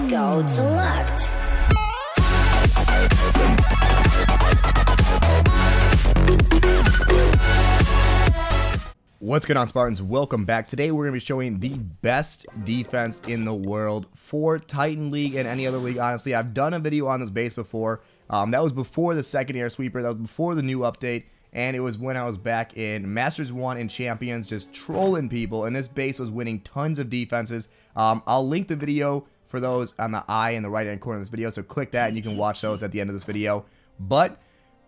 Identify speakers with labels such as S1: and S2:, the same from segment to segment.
S1: Go select.
S2: What's going on, Spartans? Welcome back. Today we're going to be showing the best defense in the world for Titan League and any other league. Honestly, I've done a video on this base before. That was before the second air sweeper. That was before the new update. And it was when I was back in Masters 1 and Champions just trolling people. And this base was winning tons of defenses. I'll link the video for those on the eye in the right hand corner of this video. So click that and you can watch those at the end of this video. But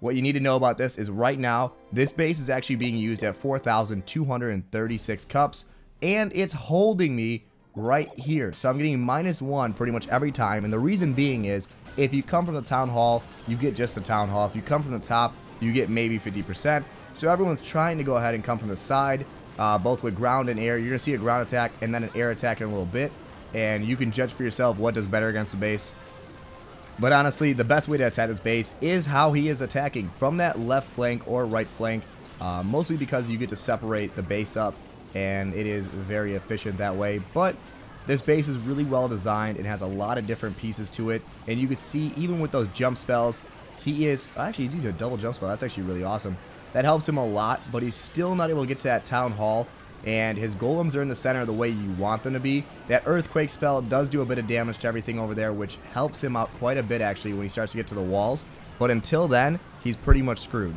S2: what you need to know about this is right now, this base is actually being used at 4,236 cups. And it's holding me right here. So I'm getting -1 pretty much every time. And the reason being is if you come from the town hall, you get just the town hall. If you come from the top, you get maybe 50%. So everyone's trying to go ahead and come from the side, both with ground and air. You're going to see a ground attack and then an air attack in a little bit. And you can judge for yourself what does better against the base. But honestly, the best way to attack this base is how he is attacking from that left flank or right flank. Mostly because you get to separate the base up and it is very efficient that way. But this base is really well designed. It has a lot of different pieces to it. And you can see even with those jump spells, he is, actually he's using a double jump spell. That's actually really awesome. That helps him a lot, but he's still not able to get to that town hall. And his golems are in the center the way you want them to be. That earthquake spell does do a bit of damage to everything over there, which helps him out quite a bit actually when he starts to get to the walls. But until then, he's pretty much screwed.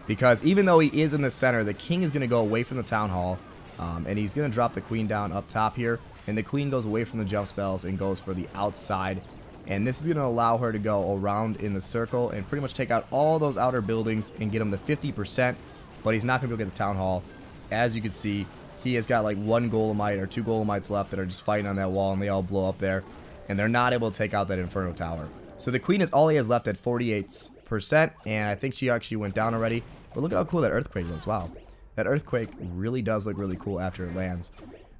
S2: Because even though he is in the center, the king is going to go away from the town hall. And he's going to drop the queen down up top here. And the queen goes away from the jump spells and goes for the outside. And this is going to allow her to go around in the circle and pretty much take out all those outer buildings and get him to 50%. But he's not going to be able to get the town hall. As you can see, he has got like one golemite or two golemites left that are just fighting on that wall, and they all blow up there. And they're not able to take out that inferno tower. So the queen is all he has left at 48%. And I think she actually went down already. But look at how cool that earthquake looks. Wow. That earthquake really does look really cool after it lands.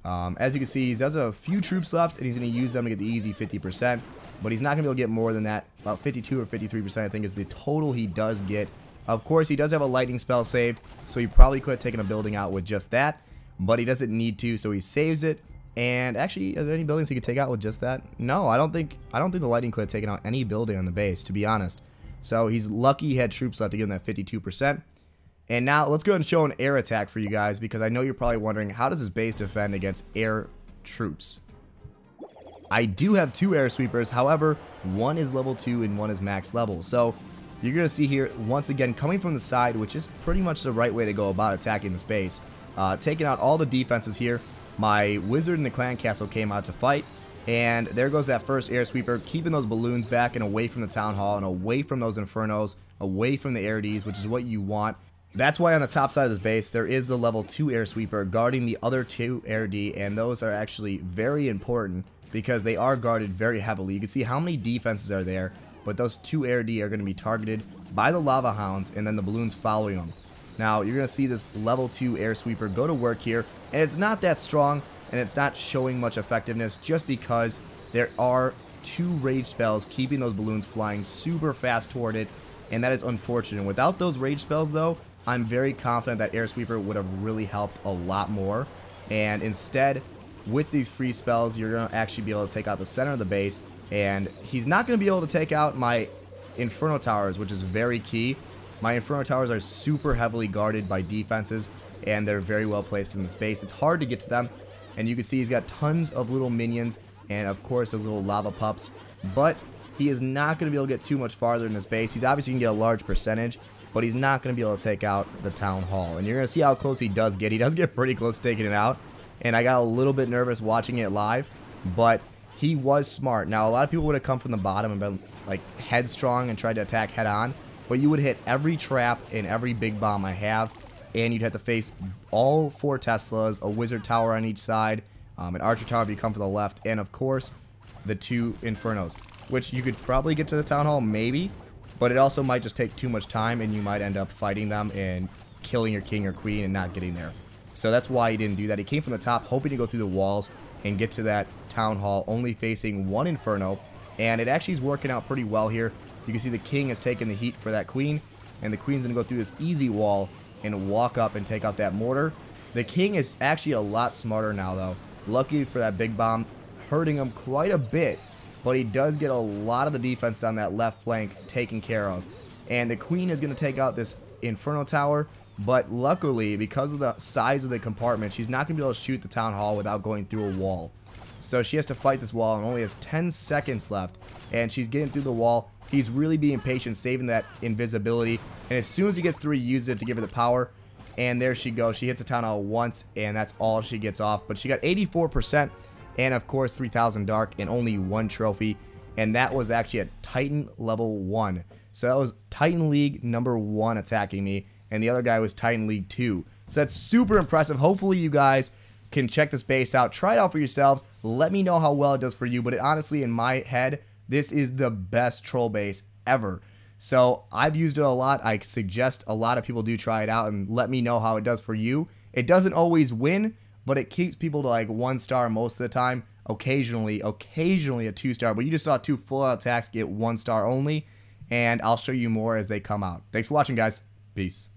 S2: As you can see, he has a few troops left, and he's going to use them to get the easy 50%. But he's not going to be able to get more than that. About 52 or 53% I think is the total he does get. Of course, he does have a lightning spell saved, so he probably could have taken a building out with just that. But he doesn't need to, so he saves it. And actually, are there any buildings he could take out with just that? No, I don't think the lightning could have taken out any building on the base, to be honest. So he's lucky he had troops left to give him that 52%. And now let's go ahead and show an air attack for you guys, because I know you're probably wondering, how does this base defend against air troops? I do have two air sweepers, however, one is level 2 and one is max level. So you're going to see here, once again, coming from the side, which is pretty much the right way to go about attacking this base. Taking out all the defenses here. My wizard in the clan castle came out to fight. And there goes that first air sweeper, keeping those balloons back and away from the town hall and away from those infernos, away from the air Ds, which is what you want. That's why on the top side of this base, there is the level 2 air sweeper guarding the other 2 air D. And those are actually very important, because they are guarded very heavily. You can see how many defenses are there, but those 2 air D are going to be targeted by the lava hounds and then the balloons following them. Now you're going to see this level 2 air sweeper go to work here, and it's not that strong and it's not showing much effectiveness just because there are 2 rage spells keeping those balloons flying super fast toward it, and that is unfortunate. Without those rage spells though, I'm very confident that air sweeper would have really helped a lot more. And instead, with these free spells, you're going to actually be able to take out the center of the base, and he's not going to be able to take out my inferno towers, which is very key. My inferno towers are super heavily guarded by defenses, and they're very well placed in the space. It's hard to get to them, and you can see he's got tons of little minions, and of course those little lava pups. But he is not going to be able to get too much farther in this base. He's obviously going to get a large percentage, but he's not going to be able to take out the town hall. And you're going to see how close he does get. He does get pretty close to taking it out. And I got a little bit nervous watching it live, but he was smart. Now, a lot of people would have come from the bottom and been like headstrong and tried to attack head on, but you would hit every trap and every big bomb I have, and you'd have to face all 4 Teslas, a wizard tower on each side, an archer tower if you come from the left, and of course, the 2 infernos, which you could probably get to the town hall, maybe, but it also might just take too much time, and you might end up fighting them and killing your king or queen and not getting there. So that's why he didn't do that. He came from the top, hoping to go through the walls and get to that town hall, only facing 1 inferno. And it actually is working out pretty well here. You can see the king has taken the heat for that queen, and the queen's going to go through this easy wall and walk up and take out that mortar. The king is actually a lot smarter now, though. Lucky for that big bomb, hurting him quite a bit, but he does get a lot of the defense on that left flank taken care of. And the queen is going to take out this Inferno Tower, but luckily, because of the size of the compartment, she's not going to be able to shoot the Town Hall without going through a wall. So she has to fight this wall and only has 10 seconds left, and she's getting through the wall. He's really being patient, saving that invisibility, and as soon as he gets through, he uses it to give her the power, and there she goes. She hits the Town Hall once, and that's all she gets off, but she got 84%, and of course 3,000 dark and only 1 trophy, and that was actually a Titan level 1. So that was Titan League number 1 attacking me, and the other guy was Titan League 2. So that's super impressive. Hopefully you guys can check this base out, try it out for yourselves, let me know how well it does for you, but honestly, in my head, this is the best troll base ever. So I've used it a lot. I suggest a lot of people do try it out and let me know how it does for you. It doesn't always win, but it keeps people to like 1 star most of the time, occasionally a 2 star, but you just saw 2 full out attacks get 1 star only, and I'll show you more as they come out. Thanks for watching, guys. Peace.